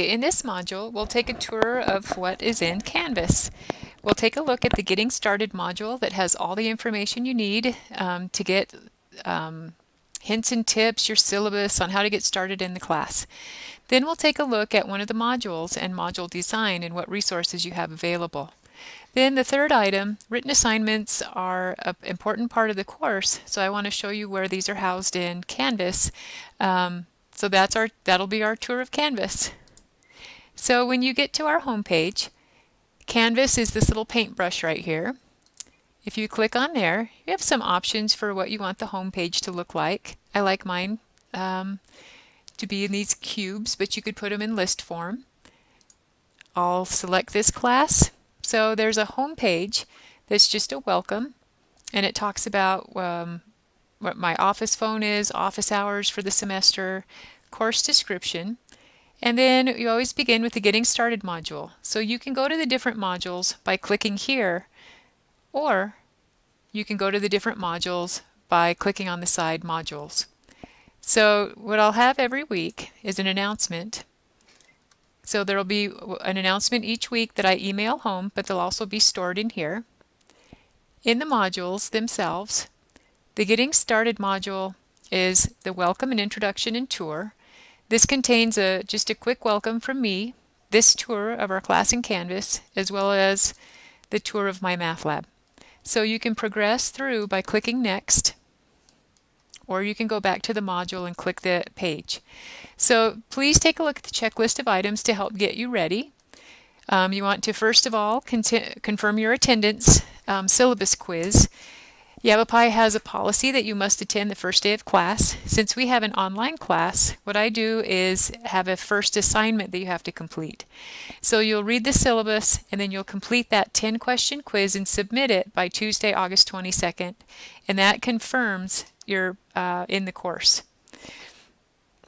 in this module, we'll take a tour of what is in Canvas. We'll take a look at the Getting Started module that has all the information you need to get hints and tips, your syllabus on how to get started in the class. Then we'll take a look at one of the modules and module design and what resources you have available. Then the third item, written assignments are an important part of the course, so I want to show you where these are housed in Canvas. So that'll be our tour of Canvas. So when you get to our home page, Canvas is this little paintbrush right here. If you click on there, you have some options for what you want the home page to look like. I like mine to be in these cubes, but you could put them in list form. I'll select this class. So there's a home page that's just a welcome, and it talks about what my office phone is, office hours for the semester, course description, and then you always begin with the Getting Started module. So you can go to the different modules by clicking here, or you can go to the different modules by clicking on the side modules. So what I'll have every week is an announcement. So there will be an announcement each week that I email home, but they'll also be stored in here. In the modules themselves, the Getting Started module is the Welcome and Introduction and Tour. This contains just a quick welcome from me, this tour of our class in Canvas, as well as the tour of my math lab. So you can progress through by clicking Next, or you can go back to the module and click the page. So please take a look at the checklist of items to help get you ready. You want to first of all confirm your attendance syllabus quiz. Yavapai has a policy that you must attend the first day of class. Since we have an online class, what I do is have a first assignment that you have to complete. So you'll read the syllabus and then you'll complete that 10-question quiz and submit it by Tuesday, August 22nd, and that confirms you're in the course.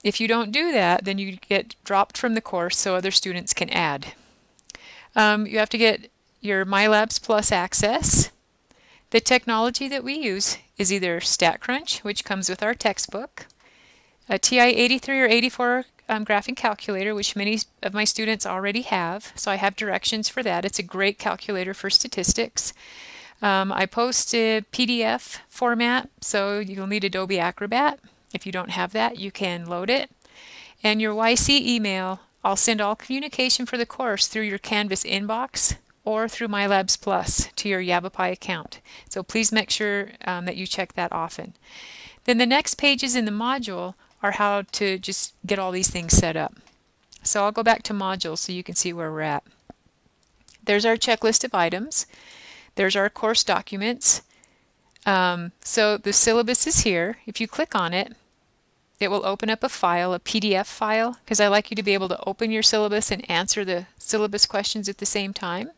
If you don't do that, then you get dropped from the course so other students can add. You have to get your MyLabs Plus access. The technology that we use is either StatCrunch, which comes with our textbook, a TI-83 or 84 graphing calculator, which many of my students already have, so I have directions for that. It's a great calculator for statistics. I post a PDF format, so you'll need Adobe Acrobat. If you don't have that, you can load it. And your YC email, I'll send all communication for the course through your Canvas inbox or through MyLabs Plus to your Yavapai account. So please make sure that you check that often. Then the next pages in the module are how to just get all these things set up. So I'll go back to modules so you can see where we're at. There's our checklist of items. There's our course documents. So the syllabus is here. If you click on it, it will open up a file, a PDF file, because I like you to be able to open your syllabus and answer the syllabus questions at the same time.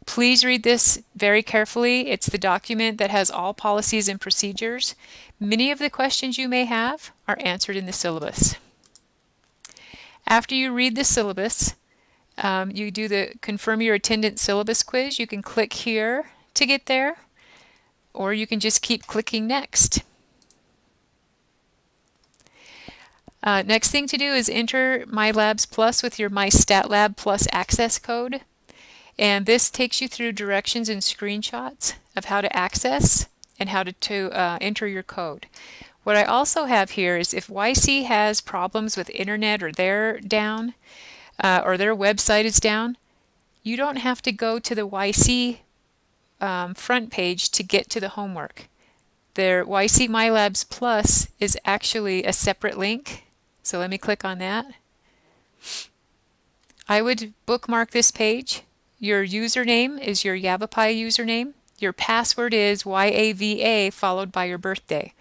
Please read this very carefully. It's the document that has all policies and procedures. Many of the questions you may have are answered in the syllabus. After you read the syllabus, you do the Confirm Your Attendance Syllabus quiz. You can click here to get there, or you can just keep clicking Next. Next thing to do is enter MyLabs Plus with your MyStatLab Plus access code. And this takes you through directions and screenshots of how to access and how to enter your code. What I also have here is if YC has problems with internet or they're down or their website is down, you don't have to go to the YC front page to get to the homework. Their YC MyLabs Plus is actually a separate link. So let me click on that. I would bookmark this page. Your username is your Yavapai username. Your password is YAVA followed by your birthday.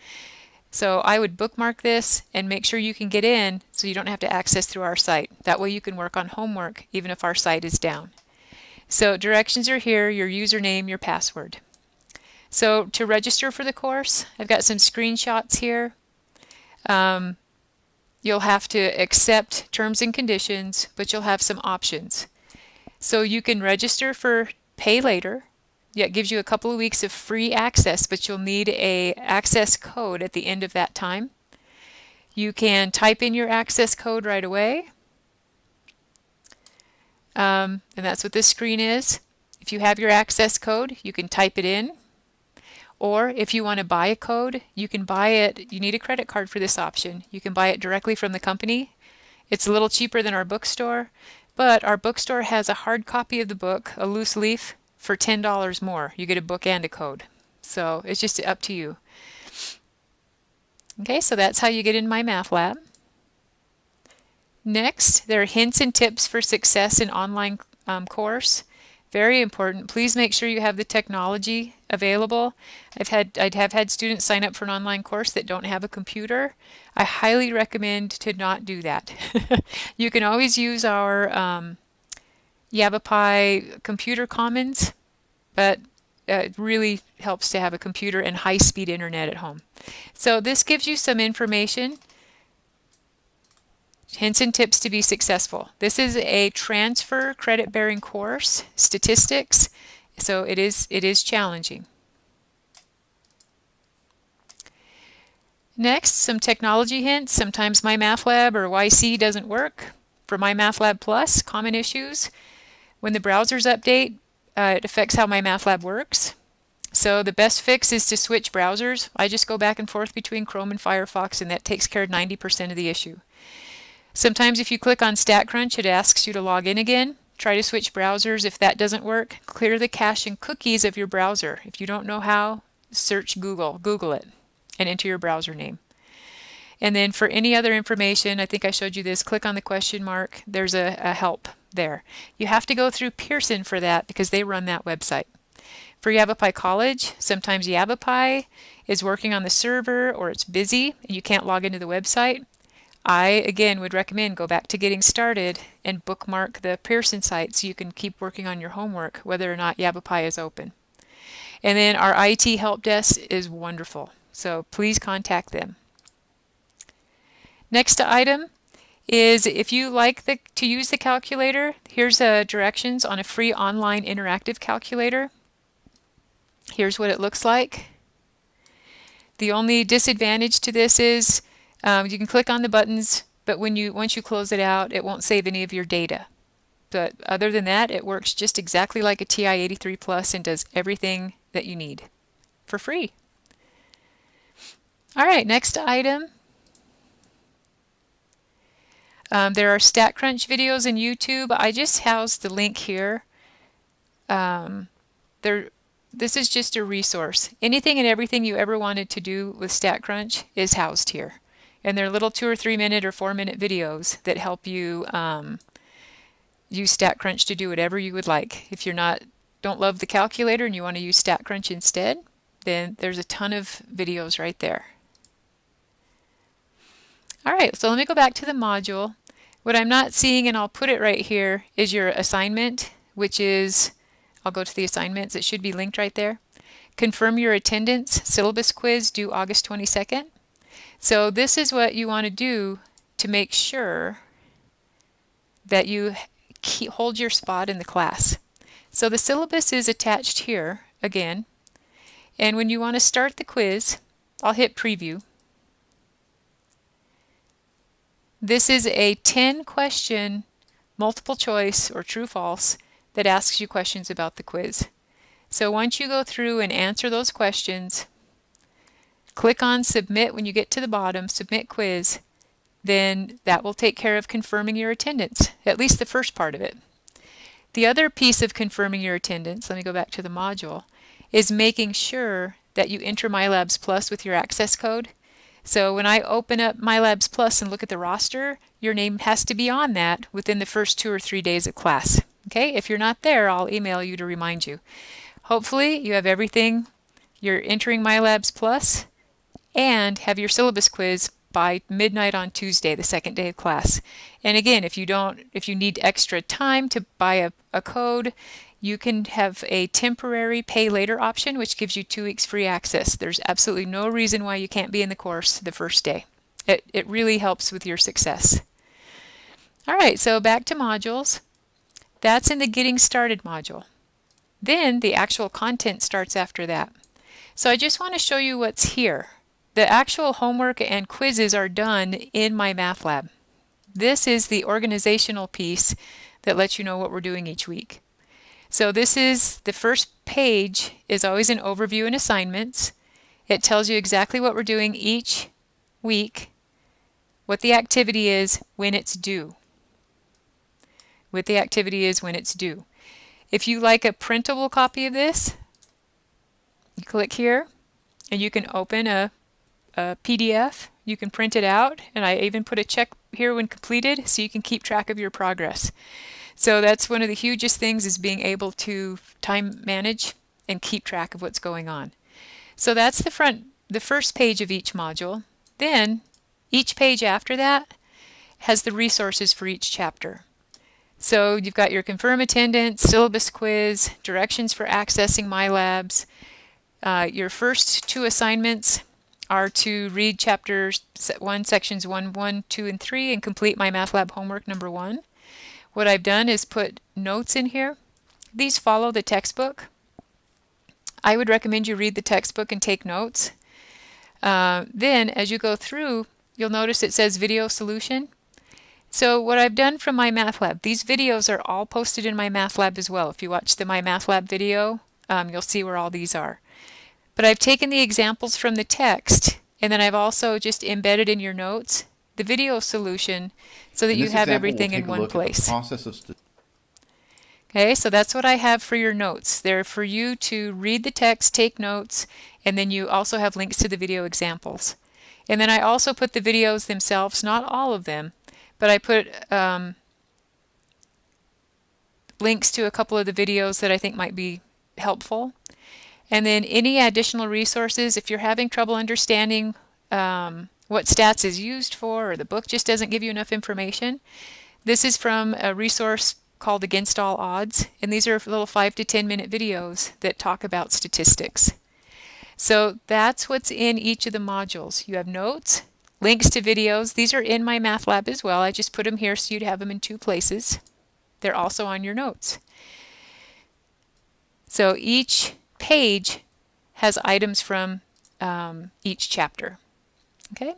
So I would bookmark this and make sure you can get in so you don't have to access through our site. That way you can work on homework even if our site is down. So directions are here, your username, your password. So to register for the course, I've got some screenshots here. You'll have to accept terms and conditions, but you'll have some options. So you can register for pay later. Yeah, it gives you a couple of weeks of free access, but you'll need an access code at the end of that time. You can type in your access code right away, and that's what this screen is. If you have your access code, you can type it in. Or if you want to buy a code, you can buy it. You need a credit card for this option. You can buy it directly from the company. It's a little cheaper than our bookstore, but our bookstore has a hard copy of the book, a loose leaf, for $10 more. You get a book and a code. So it's just up to you. Okay, so that's how you get in MyMathLab. Next, there are hints and tips for success in online course. Very important. Please make sure you have the technology available. I'd have had students sign up for an online course that don't have a computer. I highly recommend to not do that. You can always use our Yavapai Computer Commons, but it really helps to have a computer and high-speed internet at home. So this gives you some information. Hints and tips to be successful. This is a transfer credit bearing course, statistics, so it is challenging. Next, some technology hints. Sometimes MyMathLab or YC doesn't work. For MyMathLab Plus, common issues. When the browsers update, it affects how MyMathLab works. So the best fix is to switch browsers. I just go back and forth between Chrome and Firefox, and that takes care of 90% of the issue. Sometimes if you click on StatCrunch, it asks you to log in again. Try to switch browsers. If that doesn't work, clear the cache and cookies of your browser. If you don't know how, search Google it, and enter your browser name. And then for any other information, I think I showed you this, click on the question mark. There's a help there. You have to go through Pearson for that because they run that website. For Yavapai College, sometimes Yavapai is working on the server or it's busy and you can't log into the website. I, again, would recommend go back to Getting Started and bookmark the Pearson site so you can keep working on your homework, whether or not Yavapai is open. And then our IT help desk is wonderful, so please contact them. Next item is if you like to use the calculator, here's directions on a free online interactive calculator. Here's what it looks like. The only disadvantage to this is you can click on the buttons, but once you close it out, it won't save any of your data. But other than that, it works just exactly like a TI-83 Plus and does everything that you need for free. All right, next item. There are StatCrunch videos in YouTube. I just housed the link here. This is just a resource. Anything and everything you ever wanted to do with StatCrunch is housed here. And they're little 2 or 3 minute or 4 minute videos that help you use StatCrunch to do whatever you would like. If don't love the calculator and you want to use StatCrunch instead, then there's a ton of videos right there. All right, so let me go back to the module. What I'm not seeing, and I'll put it right here, is your assignment, which is, I'll go to the assignments, it should be linked right there. Confirm your attendance, syllabus quiz due August 22nd. So this is what you want to do to make sure that you hold your spot in the class. So the syllabus is attached here again, and when you want to start the quiz, I'll hit preview. This is a 10-question multiple choice or true-false that asks you questions about the quiz. So once you go through and answer those questions, click on submit when you get to the bottom, submit quiz, then that will take care of confirming your attendance, at least the first part of it. The other piece of confirming your attendance, let me go back to the module, is making sure that you enter MyLabs Plus with your access code. So when I open up MyLabs Plus and look at the roster, your name has to be on that within the first 2 or 3 days of class. Okay, if you're not there, I'll email you to remind you. Hopefully you have everything. You're entering MyLabs Plus and have your syllabus quiz by midnight on Tuesday, the second day of class. And again, if you need extra time to buy a code, you can have a temporary pay later option, which gives you 2 weeks free access. There's absolutely no reason why you can't be in the course the first day. It really helps with your success. All right, so back to modules. That's in the Getting Started module. Then the actual content starts after that. So I just want to show you what's here. The actual homework and quizzes are done in MyMathLab. This is the organizational piece that lets you know what we're doing each week. So this is the first page is always an overview and assignments. It tells you exactly what we're doing each week, what the activity is, when it's due. What the activity is, when it's due. If you like a printable copy of this, you click here and you can open a PDF. You can print it out, and I even put a check here when completed so you can keep track of your progress. So that's one of the hugest things, is being able to time manage and keep track of what's going on. So that's the first page of each module. Then each page after that has the resources for each chapter. So you've got your confirm attendance, syllabus quiz, directions for accessing MyLabs. Your first 2 assignments are to read chapters 1, sections 1, 1, 2, and 3 and complete MyMathLab homework number 1. What I've done is put notes in here. These follow the textbook. I would recommend you read the textbook and take notes. Then as you go through, you'll notice it says video solution. So what I've done from MyMathLab, these videos are all posted in MyMathLab as well. If you watch the MyMathLab video, you'll see where all these are. But I've taken the examples from the text, and then I've also just embedded in your notes the video solution so that you have everything in one place. Okay, so that's what I have for your notes. They're for you to read the text, take notes, and then you also have links to the video examples. And then I also put the videos themselves, not all of them, but I put links to a couple of the videos that I think might be helpful. And then any additional resources, if you're having trouble understanding what stats is used for, or the book just doesn't give you enough information, this is from a resource called Against All Odds, and these are little 5 to 10 minute videos that talk about statistics. So that's what's in each of the modules. You have notes, links to videos. These are in MyMathLab as well. I just put them here so you'd have them in 2 places. They're also on your notes. So each page has items from each chapter. Okay,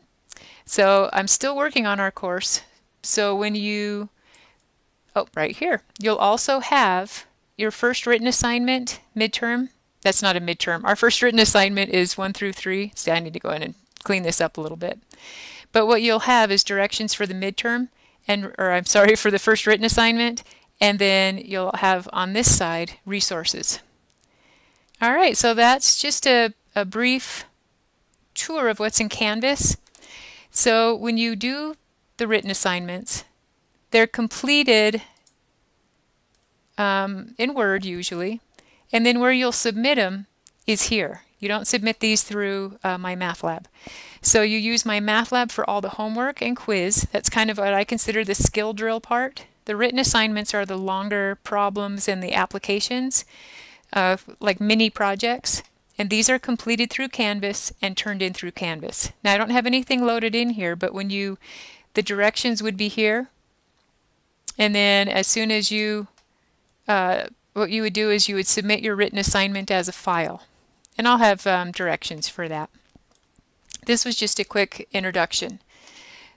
so I'm still working on our course. So when you, right here, you'll also have your first written assignment, midterm. That's not a midterm. Our first written assignment is 1 through 3. See, I need to go in and clean this up a little bit. But what you'll have is directions for the midterm, for the first written assignment, and then you'll have on this side resources. All right, so that's just a brief tour of what's in Canvas. So when you do the written assignments, they're completed in Word usually, and then where you'll submit them is here. You don't submit these through MyMathLab. So you use MyMathLab for all the homework and quiz. That's kind of what I consider the skill drill part. The written assignments are the longer problems and the applications, like mini projects, and these are completed through Canvas and turned in through Canvas. Now I don't have anything loaded in here, but when the directions would be here, and then as soon as what you would do is you would submit your written assignment as a file, and I'll have directions for that. This was just a quick introduction.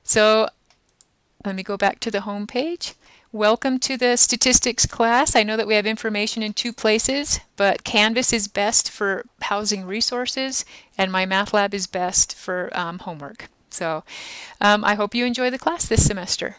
So let me go back to the home page. Welcome to the statistics class. I know that we have information in 2 places, but Canvas is best for housing resources, and MyMathLab is best for homework. So I hope you enjoy the class this semester.